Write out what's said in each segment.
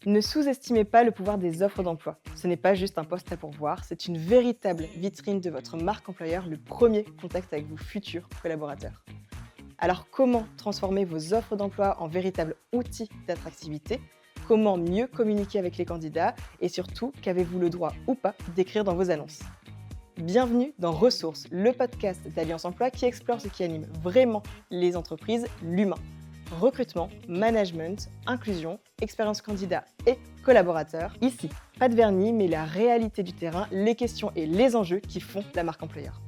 Ne sous-estimez pas le pouvoir des offres d'emploi. Ce n'est pas juste un poste à pourvoir, c'est une véritable vitrine de votre marque employeur, le premier contact avec vos futurs collaborateurs. Alors comment transformer vos offres d'emploi en véritables outils d'attractivité? Comment mieux communiquer avec les candidats? Et surtout, qu'avez-vous le droit ou pas d'écrire dans vos annonces? Bienvenue dans Ressources, le podcast d'Alliance Emploi qui explore ce qui anime vraiment les entreprises, l'humain. Recrutement, management, inclusion, expérience candidat et collaborateur. Ici, pas de vernis, mais la réalité du terrain, les questions et les enjeux qui font la marque employeur.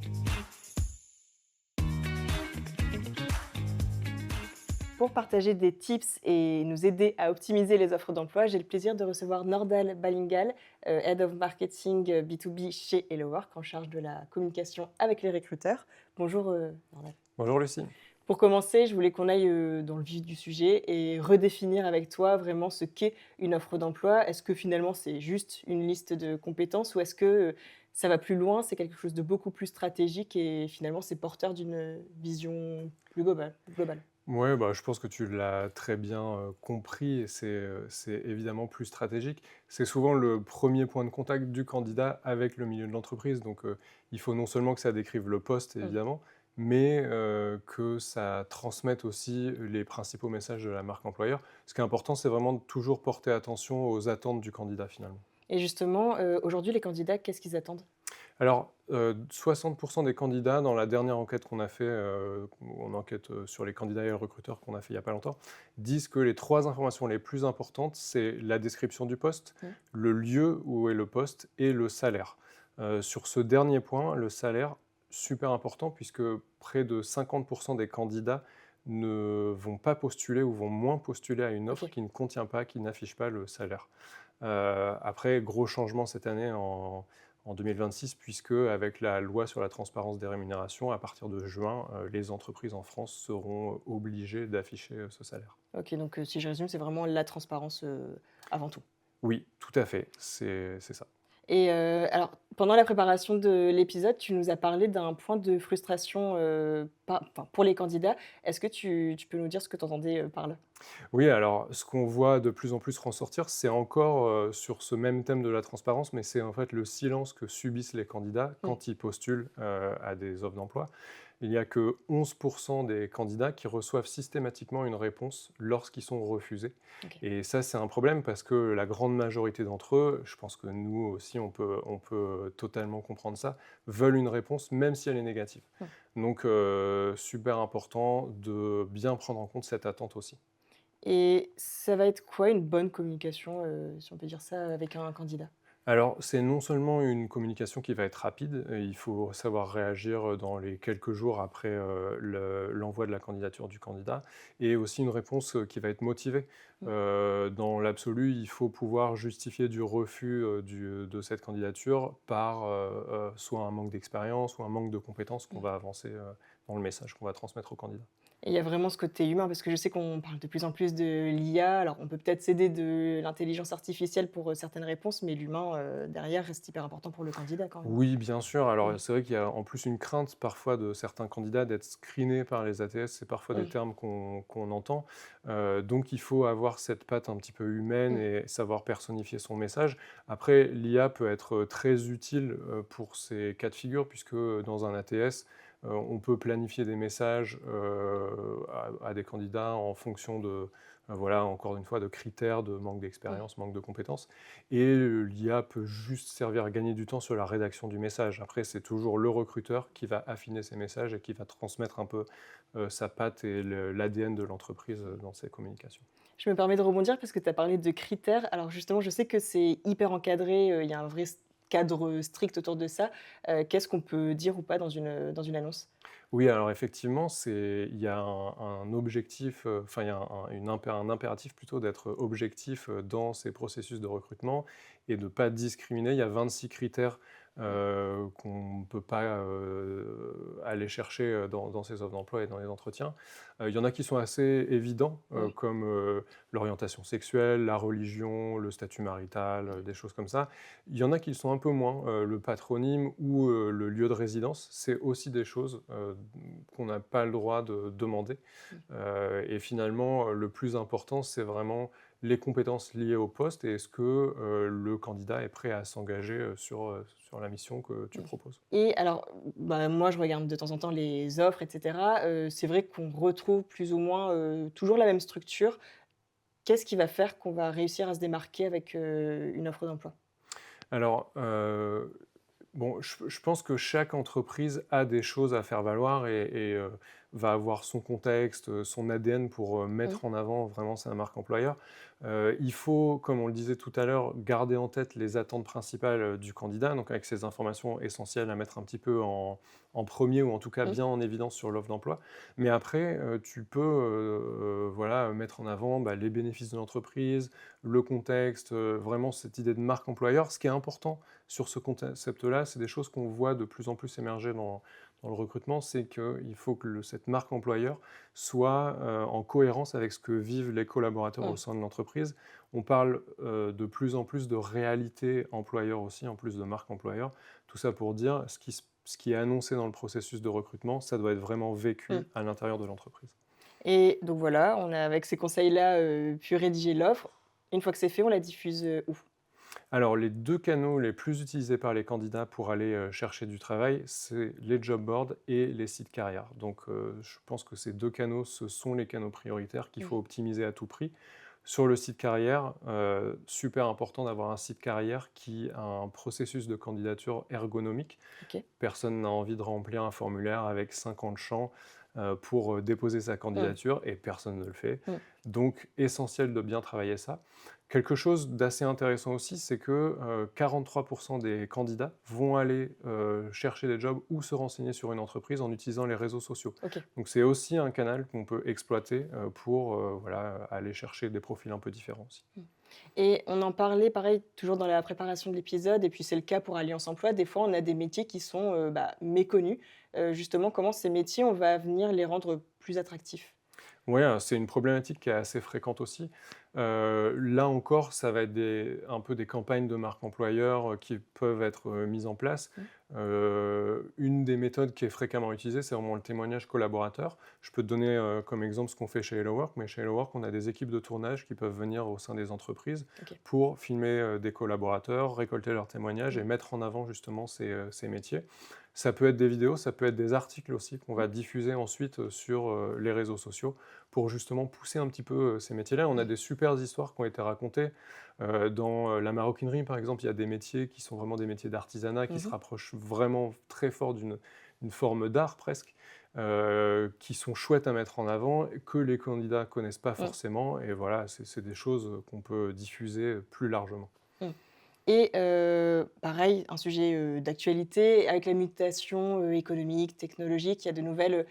Pour partager des tips et nous aider à optimiser les offres d'emploi, j'ai le plaisir de recevoir Nordal Balingal, Head of Marketing B2B chez Hello Work, en charge de la communication avec les recruteurs. Bonjour Nordal. Bonjour Lucie. Pour commencer, je voulais qu'on aille dans le vif du sujet et redéfinir avec toi vraiment ce qu'est une offre d'emploi. Est-ce que finalement c'est juste une liste de compétences ou est-ce que ça va plus loin, c'est quelque chose de beaucoup plus stratégique et finalement c'est porteur d'une vision plus globale. Ouais, je pense que tu l'as très bien compris et c'est évidemment plus stratégique. C'est souvent le premier point de contact du candidat avec le milieu de l'entreprise. Donc, il faut non seulement que ça décrive le poste, Mm. évidemment, mais que ça transmette aussi les principaux messages de la marque employeur. Ce qui est important, c'est vraiment de toujours porter attention aux attentes du candidat, finalement. Et justement, aujourd'hui, les candidats, qu'est-ce qu'ils attendent? Alors, 60 des candidats dans la dernière enquête qu'on a fait, une enquête, sur les candidats et les recruteurs qu'on a fait il y a pas longtemps, disent que les 3 informations les plus importantes, c'est la description du poste, Mm. le lieu où est le poste et le salaire. Sur ce dernier point, le salaire, super important puisque près de 50 des candidats ne vont pas postuler ou vont moins postuler à une offre Ok. qui ne contient pas, qui n'affiche pas le salaire. Après, gros changement cette année en 2026, puisque avec la loi sur la transparence des rémunérations, à partir de juin, les entreprises en France seront obligées d'afficher ce salaire. Ok, donc si je résume, c'est vraiment la transparence avant tout. Oui, tout à fait, c'est ça. Et alors, pendant la préparation de l'épisode, tu nous as parlé d'un point de frustration, pour les candidats. Est-ce que tu peux nous dire ce que tu entendais, par là? Oui, alors ce qu'on voit de plus en plus ressortir, c'est encore sur ce même thème de la transparence, mais c'est en fait le silence que subissent les candidats Mmh. quand ils postulent à des offres d'emploi. Il n'y a que 11% des candidats qui reçoivent systématiquement une réponse lorsqu'ils sont refusés. OK. Et ça, c'est un problème parce que la grande majorité d'entre eux, je pense que nous aussi, on peut totalement comprendre ça, veulent une réponse même si elle est négative. Mmh. Donc, super important de bien prendre en compte cette attente aussi. Et ça va être quoi une bonne communication, si on peut dire ça, avec un candidat? Alors, c'est non seulement une communication qui va être rapide, il faut savoir réagir dans les quelques jours après l'envoi de la candidature du candidat, et aussi une réponse qui va être motivée. Mmh. Dans l'absolu, il faut pouvoir justifier du refus de cette candidature par soit un manque d'expérience ou un manque de compétences qu'on Mmh. va avancer dans le message qu'on va transmettre au candidat. Et il y a vraiment ce côté humain parce que je sais qu'on parle de plus en plus de l'IA. Alors on peut peut-être s'aider de l'intelligence artificielle pour, certaines réponses, mais l'humain, derrière reste hyper important pour le candidat quand même. Oui, bien sûr. Mmh. Alors, c'est vrai qu'il y a en plus une crainte parfois de certains candidats d'être screenés par les ATS. C'est parfois des Mmh. termes qu'on entend. Donc il faut avoir cette patte un petit peu humaine Mmh. et savoir personnifier son message. Après, l'IA peut être très utile, pour ces cas de figure puisque, dans un ATS, on peut planifier des messages, à des candidats en fonction de, voilà, encore une fois, de critères de manque Mmh. d'expérience, manque de compétences. Et l'IA peut juste servir à gagner du temps sur la rédaction du message. Après, c'est toujours le recruteur qui va affiner ses messages et qui va transmettre un peu sa patte et l'ADN de l'entreprise dans ses communications. Je me permets de rebondir parce que tu as parlé de critères. Alors justement, je sais que c'est hyper encadré, il y a un vrai cadre strict autour de ça. Qu'est-ce qu'on peut dire ou pas dans une annonce? Oui, alors effectivement, il y a un objectif, enfin il y a un impératif plutôt d'être objectif dans ces processus de recrutement et de ne pas discriminer. Il y a 26 critères qu'on ne peut pas aller chercher dans ces offres d'emploi et dans les entretiens. Il y en a qui sont assez évidents, Ouais. comme l'orientation sexuelle, la religion, le statut marital, des choses comme ça. Il y en a qui le sont un peu moins, le patronyme ou le lieu de résidence, c'est aussi des choses qu'on n'a pas le droit de demander. Mmh. Et finalement, le plus important, c'est vraiment les compétences liées au poste et est-ce que le candidat est prêt à s'engager sur la mission que tu proposes. Et alors, bah, moi, je regarde de temps en temps les offres et cetera. C'est vrai qu'on retrouve plus ou moins, toujours la même structure. Qu'est-ce qui va faire qu'on va réussir à se démarquer avec, une offre d'emploi? Alors, bon, je pense que chaque entreprise a des choses à faire valoir et va avoir son contexte, son ADN pour, Mmh. mettre en avant vraiment sa marque employeur. Il faut, comme on le disait tout à l'heure, garder en tête les attentes principales, du candidat, donc avec ces informations essentielles à mettre un petit peu en 1 ou en tout cas Mmh. bien en évidence sur l'offre d'emploi. Mais après, tu peux, voilà, mettre en avant, bah, les bénéfices de l'entreprise, le contexte, vraiment cette idée de marque employeur. Ce qui est important sur ce concept-là, c'est des choses qu'on voit de plus en plus émerger dans le recrutement, c'est qu'il faut que cette marque employeur soit en cohérence avec ce que vivent les collaborateurs au Mmh. sein de l'entreprise. On parle de plus en plus de réalité employeur aussi, en plus de marque employeur. Tout ça pour dire, ce qui est annoncé dans le processus de recrutement, ça doit être vraiment Mmh. vécu à l'intérieur de l'entreprise. Et donc voilà, on a avec ces conseils-là, pu rédiger l'offre. Une fois que c'est fait, on la diffuse, où? Alors, les 2 canaux les plus utilisés par les candidats pour aller, chercher du travail, c'est les job boards et les sites carrières. Donc, je pense que ces 2 canaux, ce sont les canaux prioritaires qu'il Mmh. faut optimiser à tout prix. Sur le site carrière, super important d'avoir un site carrière qui a un processus de candidature ergonomique. OK. Personne n'a envie de remplir un formulaire avec 50 champs, pour, déposer sa Mmh. candidature et personne ne le fait. Mmh. Donc essentiel de bien travailler ça. Quelque chose d'assez intéressant aussi, c'est que, 43 des candidats vont aller, chercher des jobs ou se renseigner sur une entreprise en utilisant les réseaux sociaux. OK. Donc c'est aussi un canal qu'on peut exploiter, pour, voilà, aller chercher des profils un peu différents aussi. Mmh. Et on en parlait pareil, toujours dans la préparation de l'épisode et puis c'est le cas pour Alliance Emploi. Des fois, on a des métiers qui sont, bah, méconnus. Justement, comment ces métiers, on va venir les rendre plus attractifs? Ouais, c'est une problématique qui est assez fréquente aussi. Là encore, ça va être un peu des campagnes de marque employeur, qui peuvent être, mises en place. Mmh. Une des méthodes qui est fréquemment utilisée, c'est vraiment le témoignage collaborateur. Je peux te donner, comme exemple ce qu'on fait chez Hello Work, mais chez Hello Work, on a des équipes de tournage qui peuvent venir au sein des entreprises OK. pour filmer, des collaborateurs, récolter leurs témoignages et Mmh. mettre en avant justement ces métiers. Ça peut être des vidéos, ça peut être des articles aussi qu'on Mmh. va diffuser ensuite, sur, les réseaux sociaux pour justement pousser un petit peu, ces métiers-là. On a Mmh. des super histoires qui ont été racontées, dans, la maroquinerie par exemple, il y a des métiers qui sont vraiment des métiers d'artisanat qui se Mmh. rapprochent vraiment très fort d'une forme d'art presque, qui sont chouettes à mettre en avant, que les candidats connaissent pas Mmh. forcément et voilà, c'est des choses, qu'on peut diffuser, plus largement. Mmh. Et pareil, un sujet, d'actualité, avec la mutation, économique, technologique, il y a de nouvelles,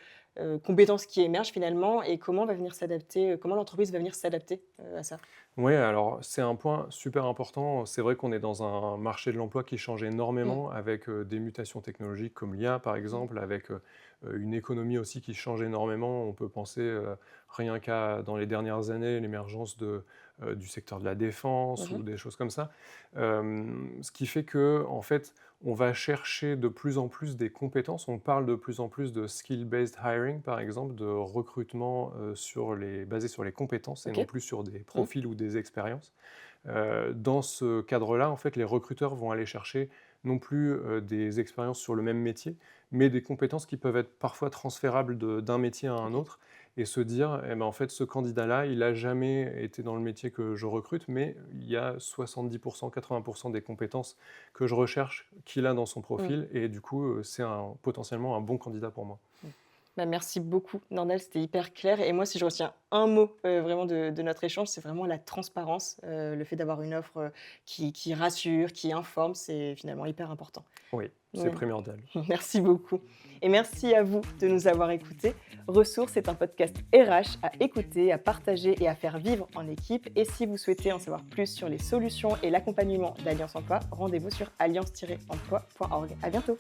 compétences qui émergent finalement et comment va venir s'adapter, comment l'entreprise va venir s'adapter, à ça? Ouais, alors c'est un point super important. C'est vrai qu'on est dans un marché de l'emploi qui change Mmh. énormément avec des mutations technologiques comme l'IA par Mmh. exemple, avec une économie aussi qui change énormément. On peut penser rien qu'à dans les dernières années l'émergence du secteur de la défense Mmh. ou des choses comme ça. Ce qui fait que en fait, on va chercher de plus en plus des compétences. On parle de plus en plus de skill-based hiring, par exemple, de recrutement basé sur les compétences et non OK. plus sur des Mmh. profils ou des expériences. Dans ce cadre-là, en fait, les recruteurs vont aller chercher non plus des expériences sur le même métier, mais des compétences qui peuvent être parfois transférables d'un métier à un OK. autre et se dire, eh ben, en fait, ce candidat-là, il n'a jamais été dans le métier que je recrute, mais il y a 70%, 80% des compétences que je recherche qu'il a dans son Mmh. profil et du coup, c'est potentiellement un bon candidat pour moi. Mmh. Bah, merci beaucoup Nordal, c'était hyper clair et moi si je retiens un mot, vraiment de notre échange, c'est vraiment la transparence, le fait d'avoir une offre, qui rassure, qui informe, c'est finalement hyper important. Oui, c'est Ouais. primordial. Merci beaucoup et merci à vous de nous avoir écoutés. Ressources est un podcast RH à écouter, à partager et à faire vivre en équipe et si vous souhaitez en savoir plus sur les solutions et l'accompagnement d'Alliance Emploi, rendez-vous sur alliance-emploi.org. À bientôt.